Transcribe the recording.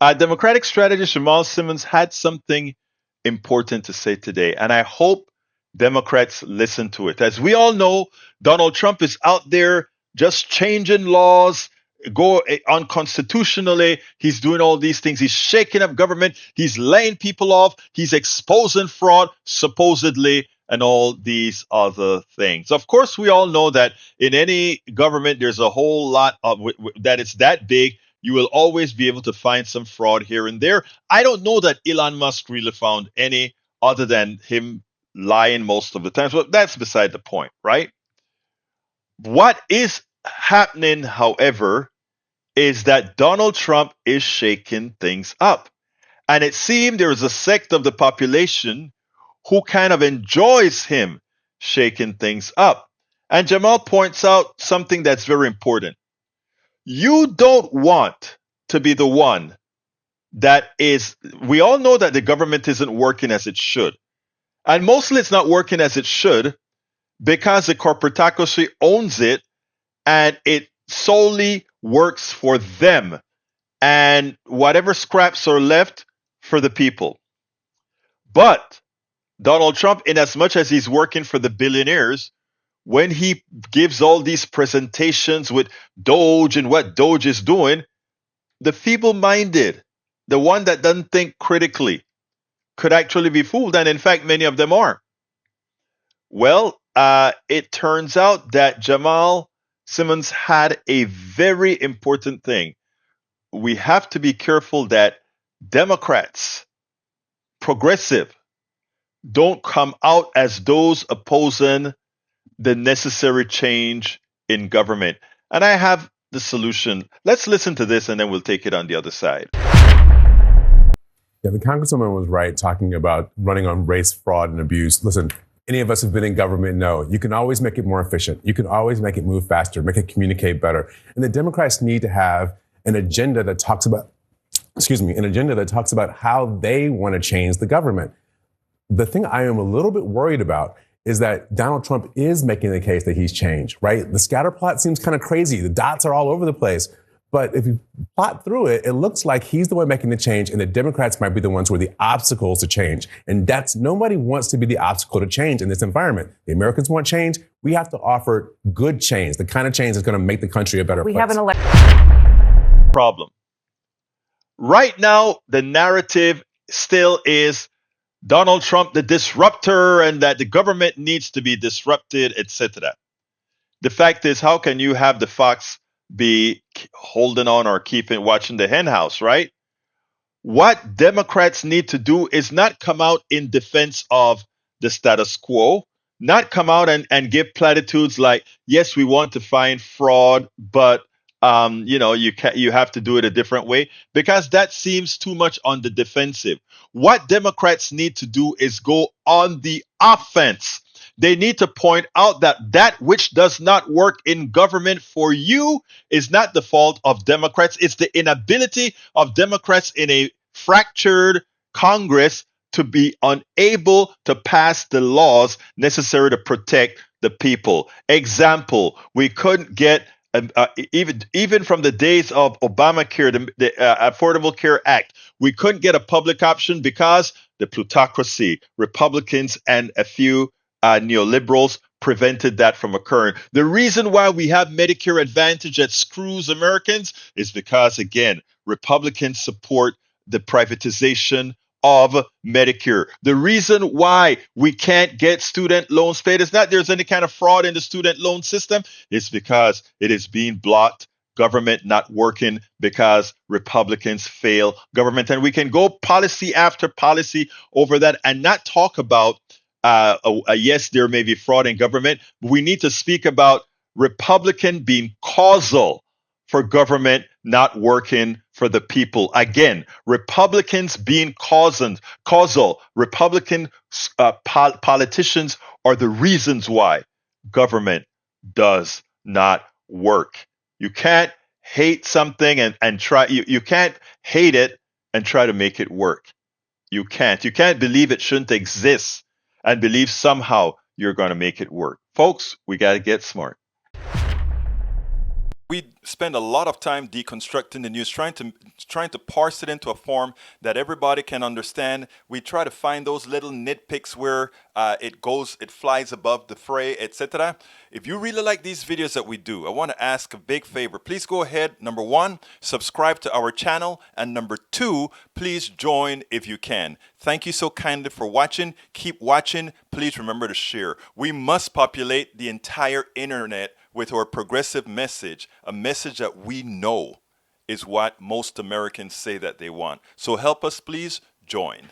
Democratic strategist Jamal Simmons had something important to say today, and I hope Democrats listen to it. As we all know, Donald Trump is out there just changing laws, go unconstitutionally. He's doing all these things. He's shaking up government. He's laying people off. He's exposing fraud, supposedly, and all these other things. Of course, we all know that in any government, there's a whole lot of that it's that big. You will always be able to find some fraud here and there. I don't know that Elon Musk really found any other than him lying most of the times, but that's beside the point, right? What is happening, however, is that Donald Trump is shaking things up. And it seemed there is a sect of the population who kind of enjoys him shaking things up. And Jamal points out something that's very important. You don't want to be the one that is, we all know that the government isn't working as it should. And mostly it's not working as it should because the corporatocracy owns it and it solely works for them. And whatever scraps are left for the people. But Donald Trump, in as much as he's working for the billionaires, when he gives all these presentations with Doge and what Doge is doing, the feeble minded, the one that doesn't think critically, could actually be fooled. And in fact, many of them are. Well, it turns out that Jamal Simmons had a very important thing. We have to be careful that Democrats, progressive, don't come out as those opposing the necessary change in government. And I have the solution. Let's listen to this and then we'll take it on the other side. Yeah, the congresswoman was right talking about running on race, fraud, and abuse. Listen, any of us who've been in government know you can always make it more efficient. You can always make it move faster, make it communicate better. And the Democrats need to have an agenda that talks about, how they want to change the government. The thing I am a little bit worried about is that Donald Trump is making the case that he's changed, right? The scatter plot seems kind of crazy. The dots are all over the place. But if you plot through it, it looks like he's the one making the change and the Democrats might be the ones who are the obstacles to change. And nobody wants to be the obstacle to change in this environment. The Americans want change. We have to offer good change, the kind of change that's going to make the country a better place. We have an election problem. Right now, the narrative still is Donald Trump, the disruptor, and that the government needs to be disrupted, etc. The fact is, how can you have the fox be holding on or watching the hen house, right? What Democrats need to do is not come out in defense of the status quo, not come out and give platitudes like, yes, we want to find fraud, but you have to do it a different way, because that seems too much on the defensive. What Democrats need to do is go on the offense. They need to point out that which does not work in government for you is not the fault of Democrats. It's the inability of Democrats in a fractured Congress to be unable to pass the laws necessary to protect the people. Example, we couldn't get even from the days of Obamacare, the Affordable Care Act, we couldn't get a public option because the plutocracy, Republicans, and a few neoliberals prevented that from occurring. The reason why we have Medicare Advantage that screws Americans is because, again, Republicans support the privatization of Medicare. The reason why we can't get student loans paid is not there's any kind of fraud in the student loan system. It's because it is being blocked, government not working because Republicans fail government. And we can go policy after policy over that and not talk about yes, there may be fraud in government. But we need to speak about Republican being causal for government not working for the people. Again, Republicans being causal. Republican politicians are the reasons why government does not work. You can't hate something and try. You can't hate it and try to make it work. You can't. You can't believe it shouldn't exist and believe somehow you're going to make it work. Folks, we got to get smart. We spend a lot of time deconstructing the news, trying to parse it into a form that everybody can understand. We try to find those little nitpicks where it flies above the fray, etc. If you really like these videos that we do, I want to ask a big favor. Please go ahead. Number one, subscribe to our channel, and number two, please join if you can. Thank you so kindly for watching. Keep watching. Please remember to share. We must populate the entire internet with our progressive message, a message that we know is what most Americans say that they want. So help us, please join.